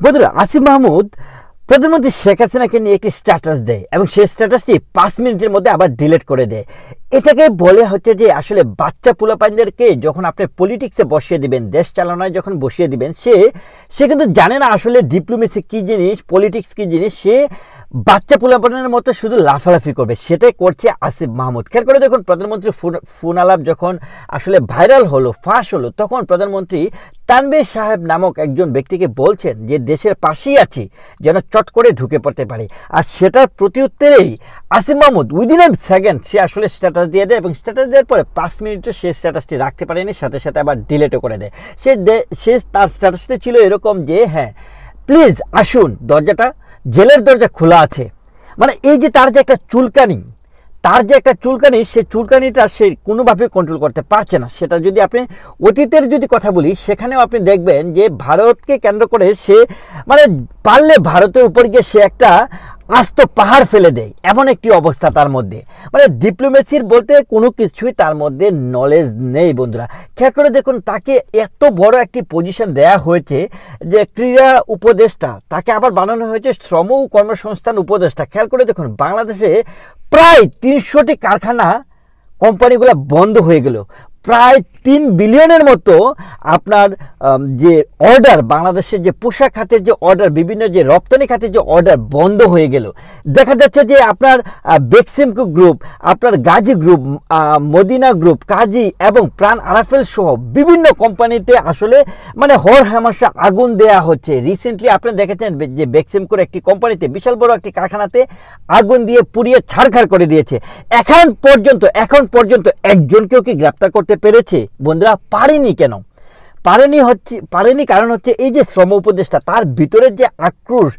বন্ধুরা, আসিফ মাহমুদ প্রধানমন্ত্রী শেখ হাসিনাকে নিয়ে একটি স্ট্যাটাস দেয় এবং সেই স্ট্যাটাসটি 5 মিনিটের মধ্যে আবার ডিলিট করে দেয়। এটাকে বলে হচ্ছে যে আসলে বাচ্চা পোলাপাইনদেরকে যখন আপনি পলিটিক্সে বসিয়ে দিবেন, দেশ চালানোয় যখন বসিয়ে দিবেন, সে কিন্তু জানে না আসলে ডিপ্লোমেসি কী জিনিস, পলিটিক্স কী জিনিস। সে বাচ্চা পোলাপাইনের মতো শুধু লাফালাফি করবে, সেটাই করছে আসিফ মাহমুদ। খেয়াল করে দেখুন, প্রধানমন্ত্রী ফোন আলাপ যখন আসলে ভাইরাল হলো, ফাঁস হলো, তখন প্রধানমন্ত্রী তানভীর সাহেব নামক একজন ব্যক্তিকে বলছেন যে দেশের পাশেই আছি, যেন চট করে ঢুকে পড়তে পারে। আর সেটার প্রতি উত্তরেই Asif Mahmud within a second সে আসলে স্ট্যাটাস দিয়ে দেয় এবং স্ট্যাটাস দেওয়ার পরে 5 মিনিটও সে স্ট্যাটাসটি রাখতে পারেনি, সাথে সাথে আবার ডিলেটও করে দেয়। সে তার স্ট্যাটাসটি ছিল এরকম যে, হ্যাঁ প্লিজ আসুন, দরজাটা জেলের দরজা খোলা আছে। মানে এই যে তার যে একটা চুলকানি, সে চুলকানিটা সে কোনোভাবে কন্ট্রোল করতে পারছে না। সেটা যদি আপনি অতীতের যদি কথা বলি, সেখানেও আপনি দেখবেন যে ভারতকে কেন্দ্র করে সে মানে পারলে ভারতের উপর গিয়ে সে একটা আস্ত পাহাড় ফেলে দেয়, এমন একটি অবস্থা তার মধ্যে। মানে ডিপ্লোমেসির বলতে কোনো কিছুই তার মধ্যে নলেজ নেই। বন্ধুরা, খেয়াল করে দেখুন, তাকে এত বড় একটি পজিশন দেয়া হয়েছে যে ক্রীড়া উপদেষ্টা, তাকে আবার বানানো হয়েছে শ্রম ও কর্মসংস্থান উপদেষ্টা। খেয়াল করে দেখুন, বাংলাদেশে প্রায় 300টি কারখানা, কোম্পানিগুলো বন্ধ হয়ে গেল। প্রায় 3 বিলিয়নের মতো আপনার যে অর্ডার, বাংলাদেশের যে পোশাক খাতের যে অর্ডার, বিভিন্ন যে রপ্তানি খাতের যে অর্ডার বন্ধ হয়ে গেল। দেখা যাচ্ছে যে আপনার বেক্সিমকো গ্রুপ, আপনার গাজী গ্রুপ, মদিনা গ্রুপ, কাজী এবং প্রাণ আরাফেল সহ বিভিন্ন কোম্পানিতে আসলে মানে হর হামেশা আগুন দেয়া হচ্ছে। রিসেন্টলি আপনি দেখেছেন যে বেক্সিমকোর একটি কোম্পানিতে, বিশাল বড় একটি কারখানাতে আগুন দিয়ে পুড়িয়ে ছারখার করে দিয়েছে। এখন পর্যন্ত একজনকেও কি গ্রেপ্তার করতে পেরেছে? বন্ধুরা, পারেনি। কেন পারেনি? কারণ হচ্ছে এই যে শ্রম উপদেষ্টা, তার ভিতরের যে আক্রোশ,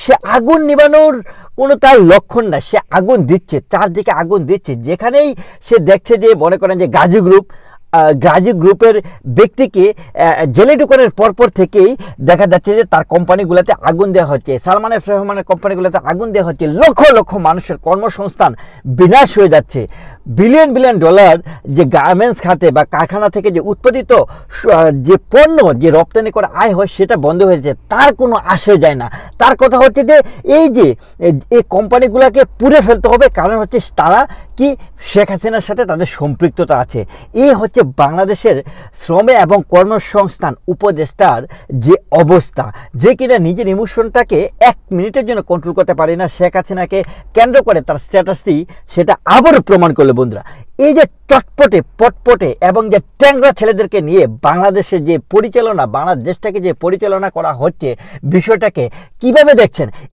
সে আগুন নিবানোর কোনো তার লক্ষণ না। সে আগুন দিচ্ছে, চারদিকে আগুন দিচ্ছে। যেখানেই সে দেখছে যে, মনে করেন যে গাজী গ্রুপের ব্যক্তিকে জেলে ঢুকানোর পরপর থেকেই দেখা যাচ্ছে যে তার কোম্পানিগুলোতে আগুন দেওয়া হচ্ছে, সালমান এফ রহমানের কোম্পানিগুলোতে আগুন দেওয়া হচ্ছে। লক্ষ লক্ষ মানুষের কর্মসংস্থান বিনাশ হয়ে যাচ্ছে। বিলিয়ন ডলার যে গার্মেন্টস খাতে বা কারখানা থেকে যে উৎপাদিত যে পণ্য, যে রপ্তানি করে আয় হয়, সেটা বন্ধ হয়েছে। তার কোনো আসে যায় না। তার কথা হচ্ছে যে এই কোম্পানিগুলোকে পুড়ে ফেলতে হবে, কারণ হচ্ছে তারা কি শেখ হাসিনার সাথে তাদের সম্পৃক্ততা আছে। এই হচ্ছে বাংলাদেশের শ্রমে এবং কর্মসংস্থান উপদেষ্টার যে অবস্থা, যে কিনা নিজের ইমোশনটাকে 1 মিনিটের জন্য কন্ট্রোল করতে পারে না। শেখ হাসিনাকে কেন্দ্র করে তার স্ট্যাটাসটি সেটা আবারও প্রমাণ করলো। বন্ধুরা, এই যে পটপটে এবং যে ট্যাংরা ছেলেদেরকে নিয়ে বাংলাদেশের যে পরিচালনা, বাংলাদেশটাকে যে পরিচালনা করা হচ্ছে, বিষয়টাকে কিভাবে দেখছেন?